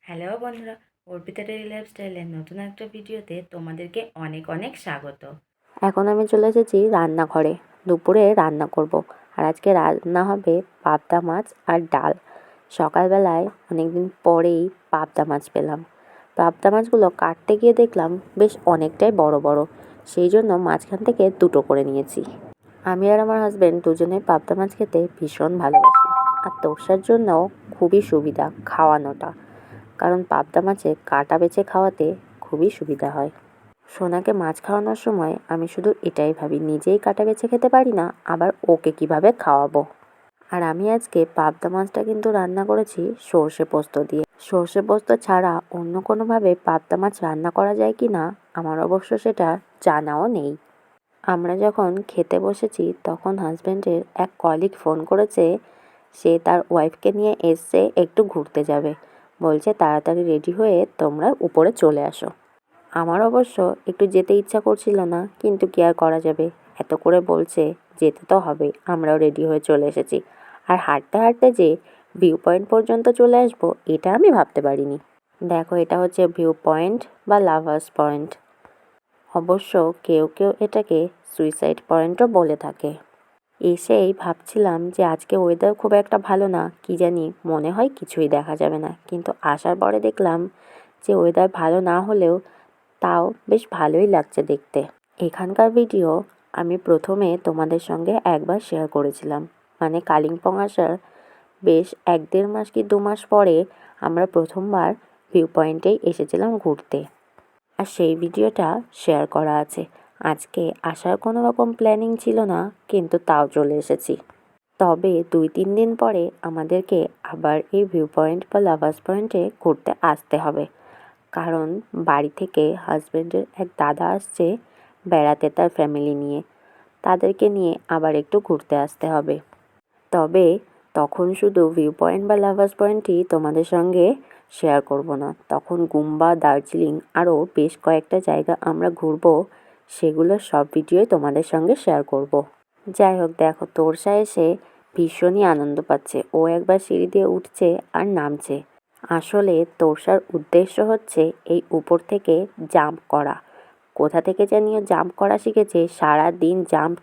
Hello বন্ধুরা, Arpita daily লাইফস্টাইলের নতুন একটা ভিডিওতে তোমাদেরকে অনেক অনেক স্বাগত। এখন আমি চলে এসেছি রান্নাঘরে। দুপুরে রান্না করব। আর আজকে রান্না হবে পাবদা মাছ আর ডাল। সকালবেলায় অনেক দিন পরেই পাবদা মাছ পেলাম। পাবদা মাছগুলো কাটতে গিয়ে দেখলাম বেশ অনেকটাই বড় বড়, সেই জন্য মাঝখান থেকে দুটো করে নিয়েছি। আমি আর আমার হাজব্যান্ড দুজনে পাবদা মাছ খেতে ভীষণ ভালোবাসি। আর তোষার জন্যও খুবই সুবিধা খাওয়ানোটা, কারণ পাবদা মাছে কাঁটা বেছে খাওয়াতে খুবই সুবিধা হয়। সোনাকে মাছ খাওয়ানোর সময় আমি শুধু এটাই ভাবি, নিজেই কাঁটা বেছে খেতে পারি না, আবার ওকে কিভাবে খাওয়াবো। আর আমি আজকে পাবদা মাছটা কিন্তু রান্না করেছি সর্ষে পোস্ত দিয়ে। সর্ষে পোস্ত ছাড়া অন্য কোনোভাবে পাবদা মাছ রান্না করা যায় কি না আমার অবশ্য সেটা জানাও নেই। আমরা যখন খেতে বসেছি তখন হাজব্যান্ডের এক কলিগ ফোন করেছে, সে তার ওয়াইফকে নিয়ে এসছে একটু ঘুরতে যাবে, বলছে তাড়াতাড়ি রেডি হয়ে তোমরা উপরে চলে আসো। আমার অবশ্য একটু যেতে ইচ্ছা করছিল না, কিন্তু কি আর করা যাবে, এত করে বলছে যেতে তো হবে। আমরাও রেডি হয়ে চলে এসেছি। আর হাঁটতে হাঁটতে যে ভিউ পয়েন্ট পর্যন্ত চলে আসবো এটা আমি ভাবতে পারিনি। দেখো, এটা হচ্ছে ভিউ পয়েন্ট বা লাভার্স পয়েন্ট। অবশ্য কেউ কেউ এটাকে সুইসাইড পয়েন্টও বলে থাকে। এসেই ভাবছিলাম যে আজকে ওয়েদার খুব একটা ভালো না, কি জানি মনে হয় কিছুই দেখা যাবে না, কিন্তু আসার পরে দেখলাম যে ওয়েদার ভালো না হলেও তাও বেশ ভালোই লাগছে দেখতে। এখানকার ভিডিও আমি প্রথমে তোমাদের সঙ্গে একবার শেয়ার করেছিলাম, মানে কালিম্পং আসার বেশ 1-1.5 মাস কি 2 মাস পরে আমরা প্রথমবার ভিউ পয়েন্টেই এসেছিলাম ঘুরতে। আর সেই ভিডিওটা শেয়ার করা আছে। আজকে আসার কোনো রকম প্ল্যানিং ছিল না, কিন্তু তাও চলে এসেছি। তবে 2-3 দিন পরে আমাদেরকে আবার এই ভিউ পয়েন্ট বা লাভার্স পয়েন্টে ঘুরতে আসতে হবে, কারণ বাড়ি থেকে হাজব্যান্ডের এক দাদা আসছে বেড়াতে তার ফ্যামিলি নিয়ে। তাদেরকে নিয়ে আবার একটু ঘুরতে আসতে হবে। তবে তখন শুধু ভিউ পয়েন্ট বা লাভার্স পয়েন্টই তোমাদের সঙ্গে শেয়ার করব না, তখন গুম্বা, দার্জিলিং আরও বেশ কয়েকটা জায়গা আমরা ঘুরবো, সেগুলোর সব ভিডিওই তোমাদের সঙ্গে শেয়ার করব। যাই হোক, দেখো তোরসা এসে ভীষণই আনন্দ পাচ্ছে। ও একবার সিঁড়ি দিয়ে উঠছে আর নামছে। আসলে তোরসার উদ্দেশ্য হচ্ছে এই উপর থেকে জাম্প করা। কোথা থেকে জানিও জাম্প করা শিখেছে, সারা দিন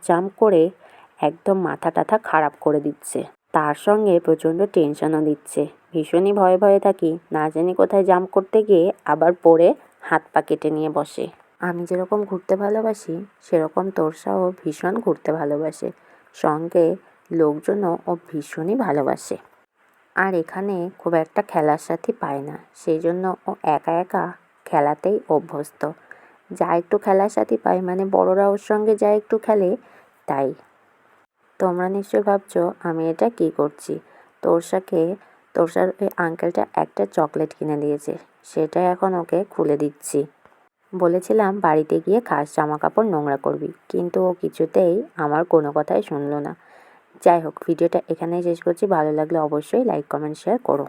জাম্প করে একদম মাথা টাথা খারাপ করে দিচ্ছে। তার সঙ্গে প্রচণ্ড টেনশনও দিচ্ছে। ভীষণই ভয়ে ভয়ে থাকি, না জানি কোথায় জাম্প করতে গিয়ে আবার পড়ে হাত পা কেটে নিয়ে বসে। আমি যেরকম ঘুরতে ভালোবাসি সেরকম তোরসাও ভীষণ ঘুরতে ভালোবাসে, সঙ্গে লোকজনও ও ভীষণই ভালোবাসে। আর এখানে খুব একটা খেলার সাথী পায় না, সেই জন্য ও একা একা খেলাতেই অভ্যস্ত। যা একটু খেলার সাথী পায় মানে বড়রা ওর সঙ্গে যা একটু খেলে তাই। তোমরা নিশ্চয়ই ভাবছো আমি এটা কী করছি। তোরসার ওই আঙ্কেলটা একটা চকলেট কিনে দিয়েছে, সেটা এখন ওকে খুলে দিচ্ছি। বলেছিলাম বাড়িতে গিয়ে খাস, জামা কাপড় নোংরা করবি, কিন্তু ও কিছুতেই আমার কোনো কথাই শুনলো না। যাই হোক, ভিডিওটা এখানেই শেষ করছি। ভালো লাগলে অবশ্যই লাইক, কমেন্ট, শেয়ার করো।